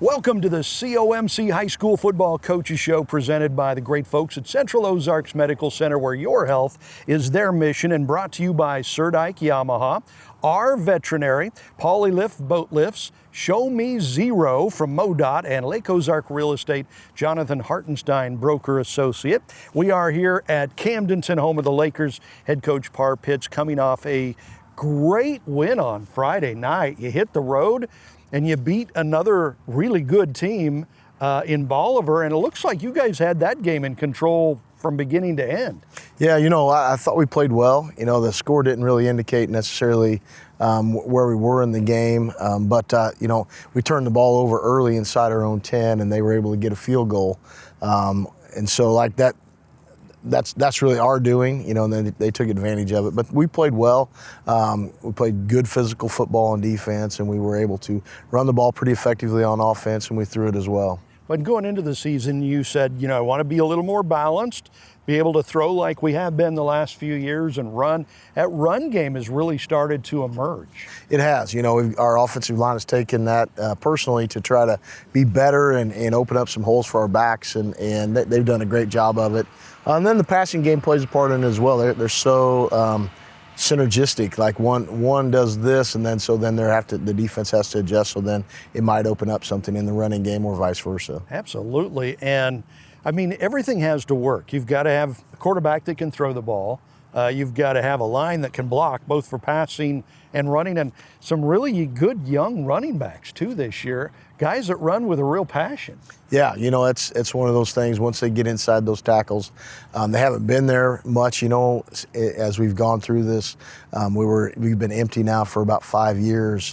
Welcome to the COMC High School Football Coaches Show, presented by the great folks at Central Ozarks Medical Center, where your health is their mission, and brought to you by Surdike Yamaha, our veterinary, Polylift Boat Lifts, Show Me Zero from MoDOT, and Lake Ozark Real Estate, Jonathan Hartenstein, broker associate. We are here at Camdenton, home of the Lakers. Head coach Par Pitts coming off a great win on Friday night. You hit the road and you beat another really good team in Bolivar, and it looks like you guys had that game in control from beginning to end. Yeah, I thought we played well. The score didn't really indicate necessarily where we were in the game, but we turned the ball over early inside our own 10, and they were able to get a field goal. And so like that's really our doing, and then they took advantage of it. But we played well. We played good physical football on defense, and we were able to run the ball pretty effectively on offense, and we threw it as well. But going into the season, you said, I want to be a little more balanced, be able to throw like we have been the last few years and run. That run game has really started to emerge. It has. Our offensive line has taken that personally to try to be better and open up some holes for our backs, and they've done a great job of it. And then the passing game plays a part in it as well. They're so synergistic. Like one does this, and then the defense has to adjust. So then it might open up something in the running game, or vice versa. Absolutely, and I mean, everything has to work. You've got to have a quarterback that can throw the ball. You've got to have a line that can block, both for passing and running, and some really good young running backs too this year. Guys that run with a real passion. Yeah, it's one of those things. Once they get inside those tackles, they haven't been there much. As we've gone through this, we've been empty now for about 5 years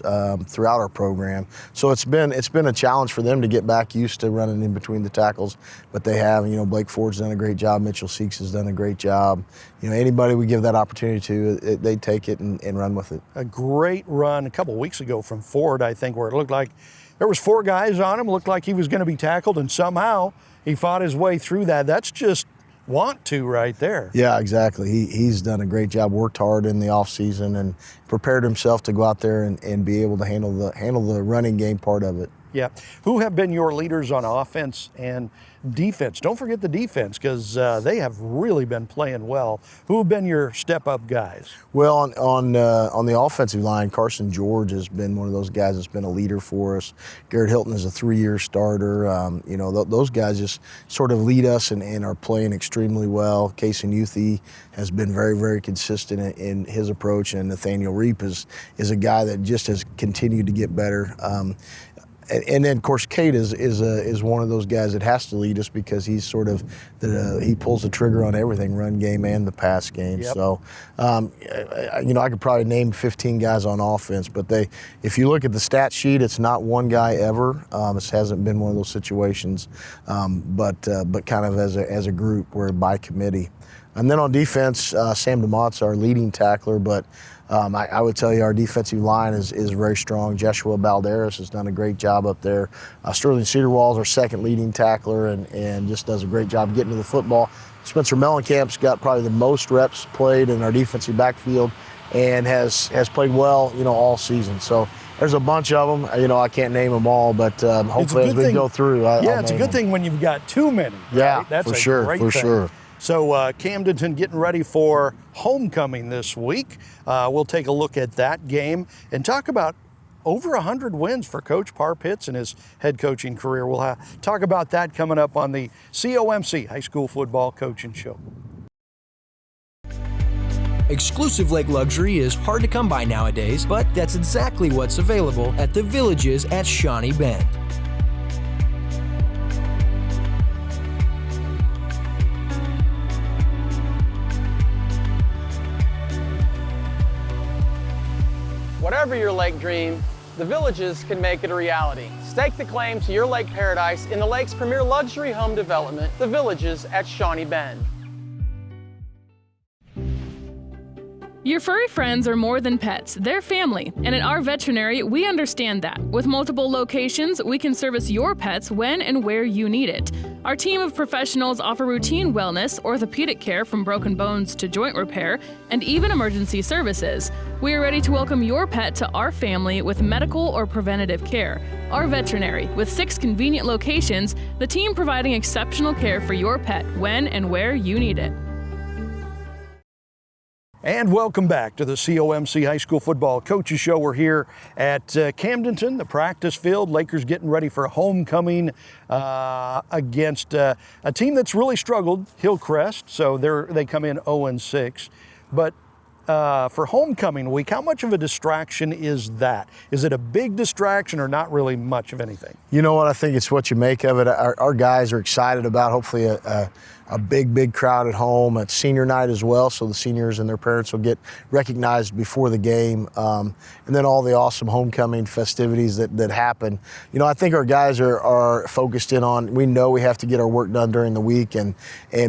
throughout our program. So it's been a challenge for them to get back used to running in between the tackles. But they have. Blake Ford's done a great job. Mitchell Seeks has done a great job. Anybody we give that opportunity to, they take it and run with it. A great run a couple weeks ago from Ford, I think, where it looked like there was 4 guys on him, looked like he was going to be tackled, and somehow he fought his way through that. That's just want to right there. Yeah, exactly. He's done a great job, worked hard in the offseason, and prepared himself to go out there and be able to handle the running game part of it. Yeah. Who have been your leaders on offense and defense? Don't forget the defense, because they have really been playing well. Who have been your step-up guys? Well, on the offensive line, Carson George has been one of those guys that's been a leader for us. Garrett Hilton is a 3-year starter. Those guys just sort of lead us and are playing extremely well. Casey Newthy has been very, very consistent in his approach, and Nathaniel Reap is a guy that just has continued to get better. And then, of course, Kate is one of those guys that has to lead us, because he's sort of he pulls the trigger on everything, run game and the pass game. Yep. So, I could probably name 15 guys on offense, but if you look at the stat sheet, it's not one guy ever. It hasn't been one of those situations, but kind of as a group, we're by committee. And then on defense, Sam DeMott's our leading tackler, but I would tell you our defensive line is very strong. Joshua Balderas has done a great job up there. Sterling Cedarwall's our second leading tackler and just does a great job getting to the football. Spencer Mellencamp's got probably the most reps played in our defensive backfield and has played well, all season. So there's a bunch of them. I can't name them all, but hopefully as we go through, it's a good thing when you've got too many. Right? Yeah, that's for a sure, great for thing. sure. So Camdenton getting ready for homecoming this week. We'll take a look at that game and talk about over 100 wins for Coach Par Pitts in his head coaching career. We'll talk about that coming up on the COMC High School Football Coaching Show. Exclusive lake luxury is hard to come by nowadays, but that's exactly what's available at the Villages at Shawnee Bend. Whatever your lake dream, the Villages can make it a reality. Stake the claim to your lake paradise in the lake's premier luxury home development, the Villages at Shawnee Bend. Your furry friends are more than pets, they're family, and at our veterinary, we understand that. With multiple locations, we can service your pets when and where you need it. Our team of professionals offer routine wellness, orthopedic care from broken bones to joint repair, and even emergency services. We are ready to welcome your pet to our family with medical or preventative care. Our veterinary, with 6 convenient locations, the team providing exceptional care for your pet when and where you need it. And welcome back to the COMC High School Football Coaches Show. We're here at Camdenton, the practice field. Lakers getting ready for homecoming against a team that's really struggled, Hillcrest. So they come in 0-6. But for homecoming week, how much of a distraction is that? Is it a big distraction or not really much of anything? You know what? I think it's what you make of it. Our guys are excited about hopefully a big crowd at home. It's senior night as well, so the seniors and their parents will get recognized before the game. And then all the awesome homecoming festivities that happen. You know, I think our guys are focused in on, we know we have to get our work done during the week and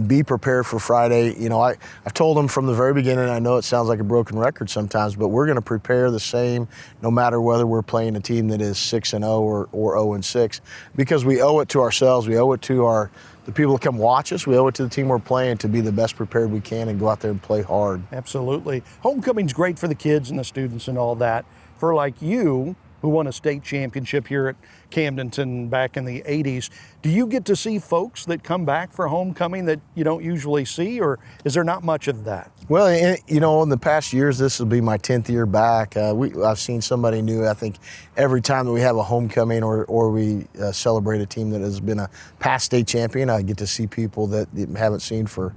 be prepared for Friday. You know, I've told them from the very beginning, I know it sounds like a broken record sometimes, but we're going to prepare the same no matter whether we're playing a team that is 6-0 or 0-6, because we owe it to ourselves, we owe it to the people that come watch us, we owe it to the team we're playing to be the best prepared we can and go out there and play hard. Absolutely. Homecoming's great for the kids and the students and all that. For like you, who won a state championship here at Camdenton back in the 80s, do you get to see folks that come back for homecoming that you don't usually see, or is there not much of that? Well, you know, in the past years, this will be my 10th year back. I've seen somebody new, I think, every time that we have a homecoming or we celebrate a team that has been a past state champion. I get to see people that haven't seen for,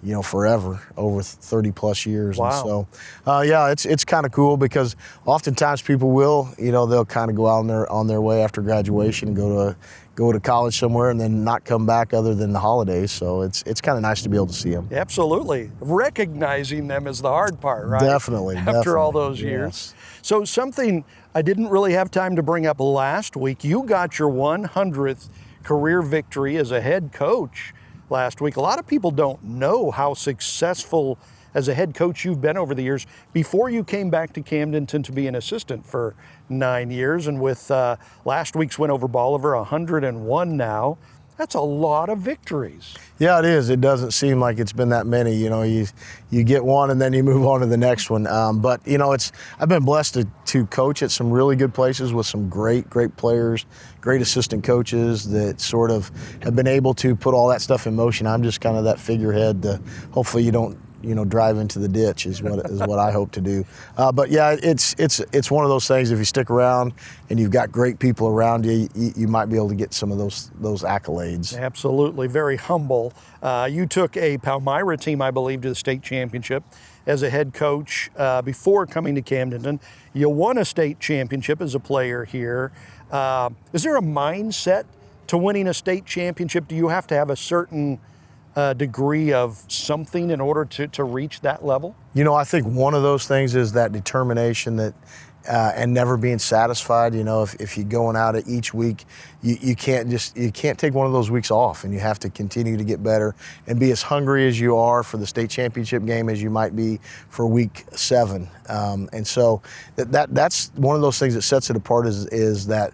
you know, forever, over 30 plus years. Wow. And so, yeah, it's kind of cool because oftentimes people will, you know, they'll kind of go out on their way after graduation and go to college somewhere and then not come back other than the holidays. So it's kind of nice to be able to see them. Absolutely. Recognizing them is the hard part, right? Definitely. After all those years. So something I didn't really have time to bring up last week, you got your 100th career victory as a head coach last week. A lot of people don't know how successful as a head coach you've been over the years before you came back to Camdenton to be an assistant for 9 years. And with last week's win over Bolivar, 101 now, that's a lot of victories. Yeah, it is. It doesn't seem like it's been that many. You know, you get one and then you move on to the next one. But, you know, I've been blessed to coach at some really good places with some great players, great assistant coaches that sort of have been able to put all that stuff in motion. I'm just kind of that figurehead to hopefully you don't, you know, drive into the ditch is what I hope to do. But yeah, it's one of those things. If you stick around and you've got great people around you, you might be able to get some of those accolades. Absolutely, very humble. You took a Palmyra team, I believe, to the state championship as a head coach before coming to Camdenton. You won a state championship as a player here. Is there a mindset to winning a state championship? Do you have to have a certain degree of something in order to reach that level? You know, I think one of those things is that determination that and never being satisfied. You know, if you're going out at each week, you can't take one of those weeks off, and you have to continue to get better and be as hungry as you are for the state championship game as you might be for week 7. And so that's one of those things that sets it apart is that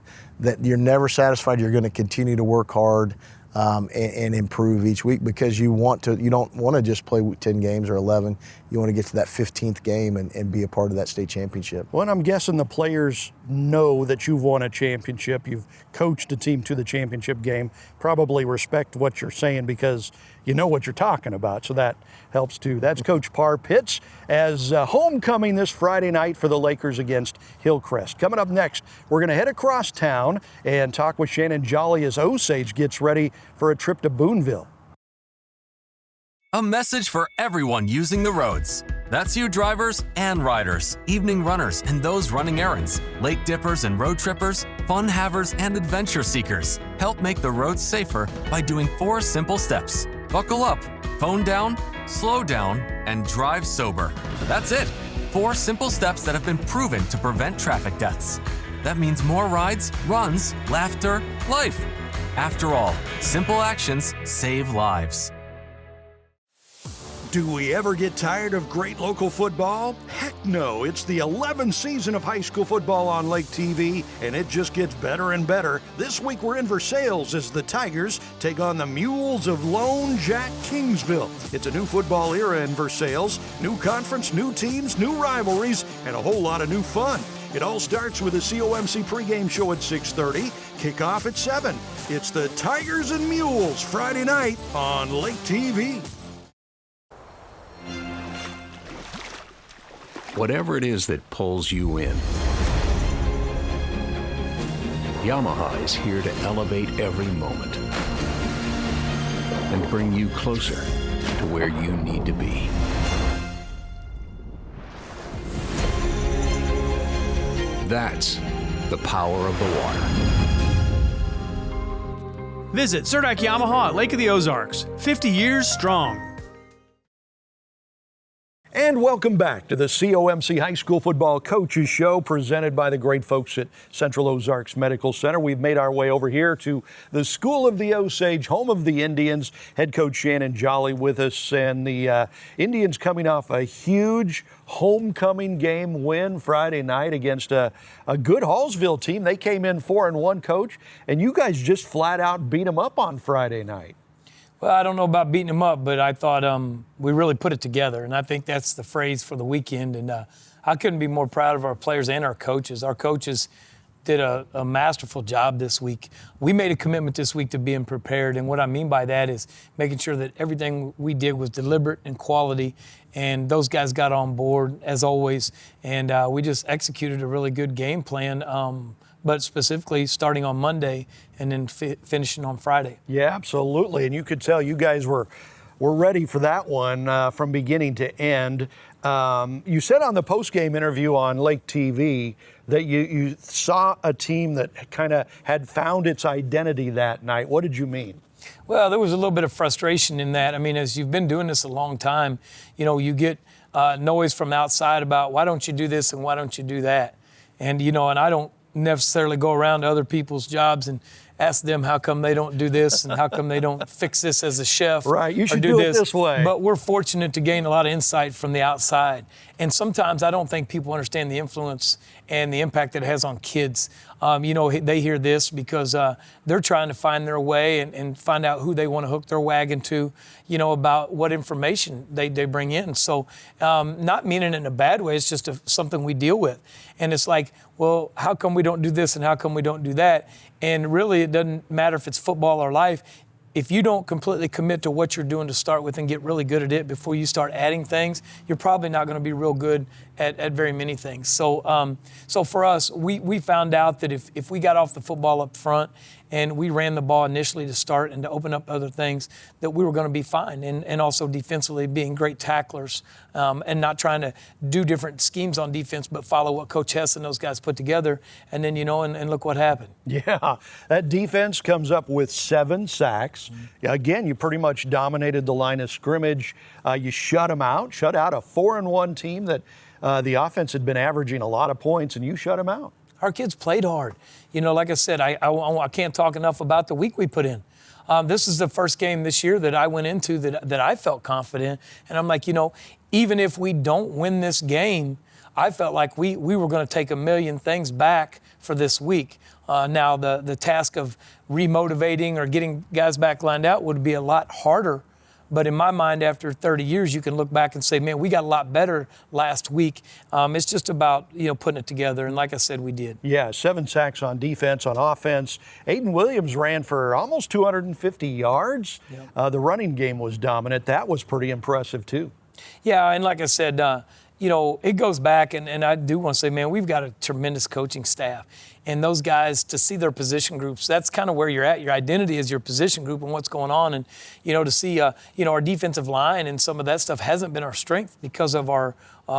you're never satisfied. You're going to continue to work hard. And improve each week because you don't want to just play 10 games or 11. You want to get to that 15th game and be a part of that state championship. Well, and I'm guessing the players know that you've won a championship. You've coached a team to the championship game. Probably respect what you're saying because you know what you're talking about. So that helps too. That's Coach Parr Pitts as homecoming this Friday night for the Lakers against Hillcrest. Coming up next, we're going to head across town and talk with Shannon Jolly as Osage gets ready for a trip to Boonville. A message for everyone using the roads. That's you drivers and riders, evening runners and those running errands, lake dippers and road trippers, fun havers and adventure seekers. Help make the roads safer by doing 4 simple steps. Buckle up, phone down, slow down, and drive sober. That's it. 4 simple steps that have been proven to prevent traffic deaths. That means more rides, runs, laughter, life. After all, simple actions save lives. Do we ever get tired of great local football? Heck no, it's the 11th season of high school football on Lake TV, and it just gets better and better. This week we're in Versailles as the Tigers take on the Mules of Lone Jack Kingsville. It's a new football era in Versailles, new conference, new teams, new rivalries, and a whole lot of new fun. It all starts with a COMC pregame show at 6:30, kickoff at 7. It's the Tigers and Mules Friday night on Lake TV. Whatever it is that pulls you in, Yamaha is here to elevate every moment and bring you closer to where you need to be. That's the power of the water. Visit Surdyke Yamaha at Lake of the Ozarks, 50 years strong. And welcome back to the COMC High School Football Coaches Show presented by the great folks at Central Ozarks Medical Center. We've made our way over here to the School of the Osage, home of the Indians. Head coach Shannon Jolly with us, and the Indians coming off a huge homecoming game win Friday night against a good Hallsville team. They came in 4-1, coach, and you guys just flat out beat them up on Friday night. Well, I don't know about beating them up, but I thought we really put it together, and I think that's the phrase for the weekend. And I couldn't be more proud of our players and our coaches. Our coaches did a masterful job this week. We made a commitment this week to being prepared, and what I mean by that is making sure that everything we did was deliberate and quality, and those guys got on board, as always, and we just executed a really good game plan, but specifically starting on Monday and then finishing on Friday. Yeah, absolutely. And you could tell you guys were ready for that one from beginning to end. You said on the post-game interview on Lake TV that you saw a team that kind of had found its identity that night. What did you mean? Well, there was a little bit of frustration in that. I mean, as you've been doing this a long time, you get noise from outside about why don't you do this and why don't you do that? And, and I don't necessarily go around to other people's jobs and ask them how come they don't do this and how come they don't fix this as a chef. Right, you should do it this way. But we're fortunate to gain a lot of insight from the outside. And sometimes I don't think people understand the influence and the impact that it has on kids. They hear this because they're trying to find their way and find out who they want to hook their wagon to, about what information they bring in. So not meaning it in a bad way, it's just something we deal with. And it's like, well, how come we don't do this and how come we don't do that? And really, it doesn't matter if it's football or life. If you don't completely commit to what you're doing to start with and get really good at it before you start adding things, you're probably not going to be real good at very many things. So for us, we found out that if we got off the football up front and we ran the ball initially to start and to open up other things, that we were going to be fine. And also defensively being great tacklers and not trying to do different schemes on defense, but follow what Coach Hess and those guys put together. And then, and look what happened. Yeah, that defense comes up with 7 sacks. Again, you pretty much dominated the line of scrimmage. You shut out a 4-1 team that the offense had been averaging a lot of points, and you shut them out. Our kids played hard. Like I said, I can't talk enough about the week we put in. This is the first game this year that I went into that I felt confident. And I'm like, even if we don't win this game, I felt like we were going to take a million things back for this week. Now, the task of remotivating or getting guys back lined out would be a lot harder. But in my mind, after 30 years, you can look back and say, man, we got a lot better last week. It's just about, putting it together. And like I said, we did. Yeah, 7 sacks on defense. On offense, Aiden Williams ran for almost 250 yards. Yep. The running game was dominant. That was pretty impressive, too. Yeah, and like I said, it goes back, and I do want to say, man, we've got a tremendous coaching staff. And those guys, to see their position groups, that's kind of where you're at. Your identity is your position group and what's going on. And, to see, our defensive line and some of that stuff hasn't been our strength because of our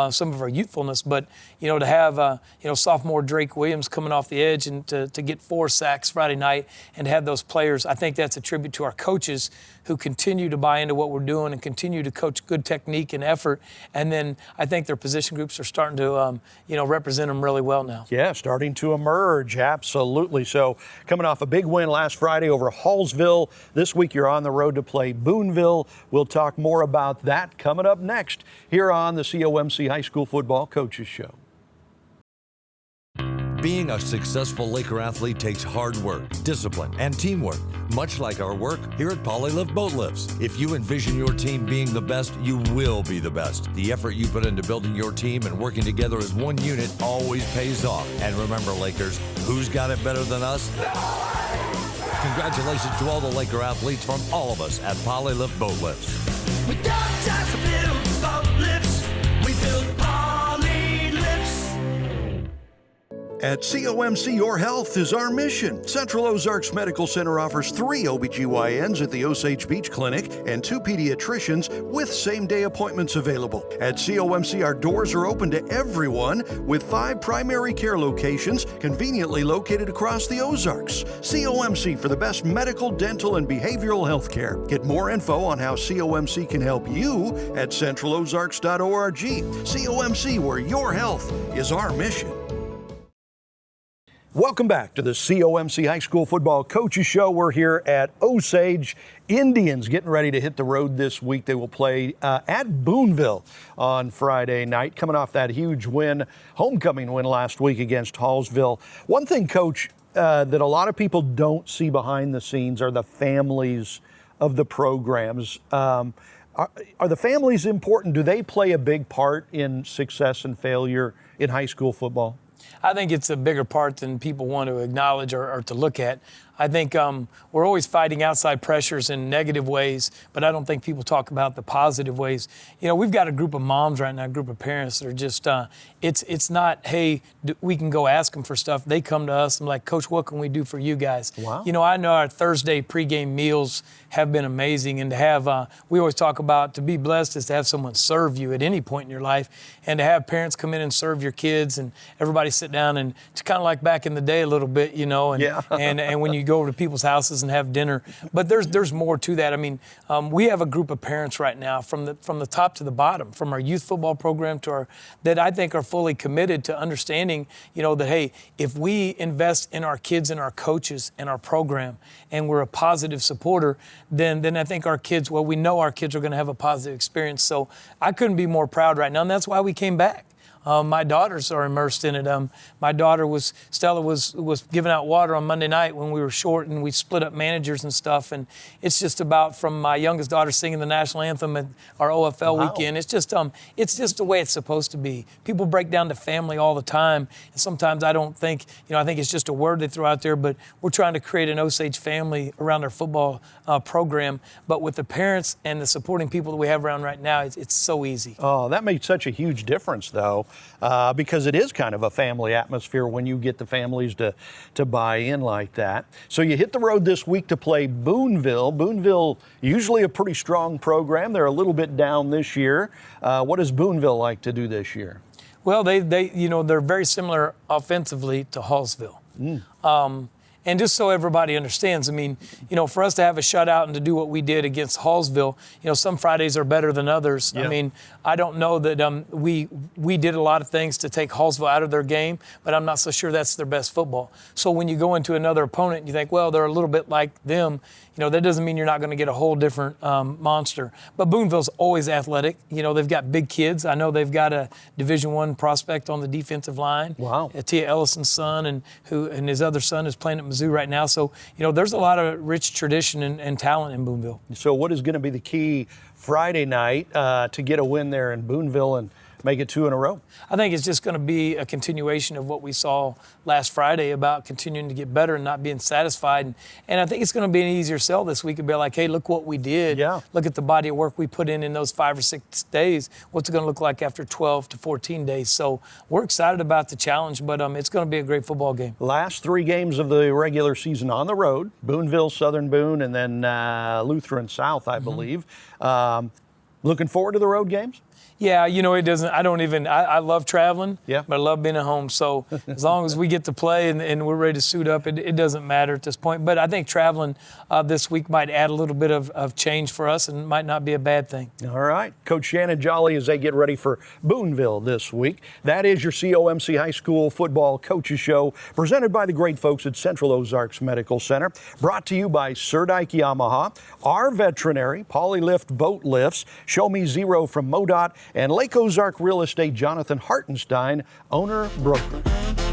some of our youthfulness. But, to have, sophomore Drake Williams coming off the edge and to get 4 sacks Friday night and to have those players, I think that's a tribute to our coaches who continue to buy into what we're doing and continue to coach good technique and effort. And then I think their position groups are starting to, represent them really well now. Yeah, starting to emerge, absolutely. So coming off a big win last Friday over Hallsville, this week you're on the road to play Boonville. We'll talk more about that coming up next here on the COMC High School Football Coaches Show. Being a successful Laker athlete takes hard work, discipline, and teamwork, much like our work here at Polylift Boat Lifts. If you envision your team being the best, you will be the best. The effort you put into building your team and working together as one unit always pays off. And remember, Lakers, who's got it better than us? Congratulations to all the Laker athletes from all of us at Polylift Boat Lifts. We don't just build boat lifts, we build Poly lifts. At COMC, your health is our mission. Central Ozarks Medical Center offers 3 OBGYNs at the Osage Beach Clinic and 2 pediatricians with same-day appointments available. At COMC, our doors are open to everyone with 5 primary care locations conveniently located across the Ozarks. COMC for the best medical, dental, and behavioral health care. Get more info on how COMC can help you at centralozarks.org. COMC, where your health is our mission. Welcome back to the COMC High School Football Coaches Show. We're here at Osage. Indians getting ready to hit the road this week. They will play at Boonville on Friday night, coming off that huge win, homecoming win last week against Hallsville. One thing, Coach, that a lot of people don't see behind the scenes are the families of the programs. Are the families important? Do they play a big part in success and failure in high school football? I think it's a bigger part than people want to acknowledge or to look at. I think we're always fighting outside pressures in negative ways, but I don't think people talk about the positive ways. We've got a group of moms right now, a group of parents that are just, it's not, hey, we can go ask them for stuff. They come to us and like, Coach, what can we do for you guys? Wow. I know our Thursday pregame meals have been amazing, and to have, we always talk about to be blessed is to have someone serve you at any point in your life, and to have parents come in and serve your kids and everybody sit down, and it's kind of like back in the day a little bit, and, yeah. and when you go over to people's houses and have dinner. But there's more to that. I mean, we have a group of parents right now from the top to the bottom, from our youth football program to our, that I think are fully committed to understanding, that, hey, if we invest in our kids and our coaches and our program and we're a positive supporter, then I think our kids, we know our kids are going to have a positive experience. So I couldn't be more proud right now, and that's why we came back. My daughters are immersed in it. My daughter Stella was giving out water on Monday night when we were short, and we split up managers and stuff. And it's just about, from my youngest daughter singing the national anthem at our OFL weekend. It's just the way it's supposed to be. People break down to family all the time, and sometimes I don't think, I think it's just a word they throw out there. But we're trying to create an Osage family around our football program. But with the parents and the supporting people that we have around right now, it's so easy. Oh, that makes such a huge difference, though. Because it is kind of a family atmosphere when you get the families to buy in like that. So you hit the road this week to play Boonville. Boonville, usually a pretty strong program. They're a little bit down this year. What does Boonville like to do this year? Well, they're very similar offensively to Hallsville. And just so everybody understands, I mean, for us to have a shutout and to do what we did against Hallsville, some Fridays are better than others. Yeah. I mean, I don't know that we did a lot of things to take Hallsville out of their game, but I'm not so sure that's their best football. So when you go into another opponent and you think, well, they're a little bit like them, that doesn't mean you're not going to get a whole different monster. But Boonville's always athletic. They've got big kids. I know they've got a Division I prospect on the defensive line. Wow. Tia Ellison's son, and his other son is playing at Mizzou right now. So, there's a lot of rich tradition and talent in Boonville. So what is going to be the key Friday night to get a win there in Boonville and make it 2 in a row? I think it's just going to be a continuation of what we saw last Friday about continuing to get better and not being satisfied. And I think it's going to be an easier sell this week. It'll be like, hey, look what we did. Yeah. Look at the body of work we put in those 5 or 6 days. What's it going to look like after 12 to 14 days? So we're excited about the challenge, but it's going to be a great football game. Last 3 games of the regular season on the road, Boonville, Southern Boone, and then Lutheran South, I believe. Looking forward to the road games? Yeah, you know, it doesn't, I love traveling, Yeah. but I love being at home. So as long as we get to play and we're ready to suit up, it doesn't matter at this point. But I think traveling this week might add a little bit of change for us and might not be a bad thing. All right. Coach Shannon Jolly as they get ready for Boonville this week. That is your COMC High School Football Coaches Show, presented by the great folks at Central Ozarks Medical Center, brought to you by Surdike Yamaha, our veterinary, Polylift Boat Lifts, Show Me Zero from MoDOT, and Lake Ozark Real Estate, Jonathan Hartenstein, owner-broker.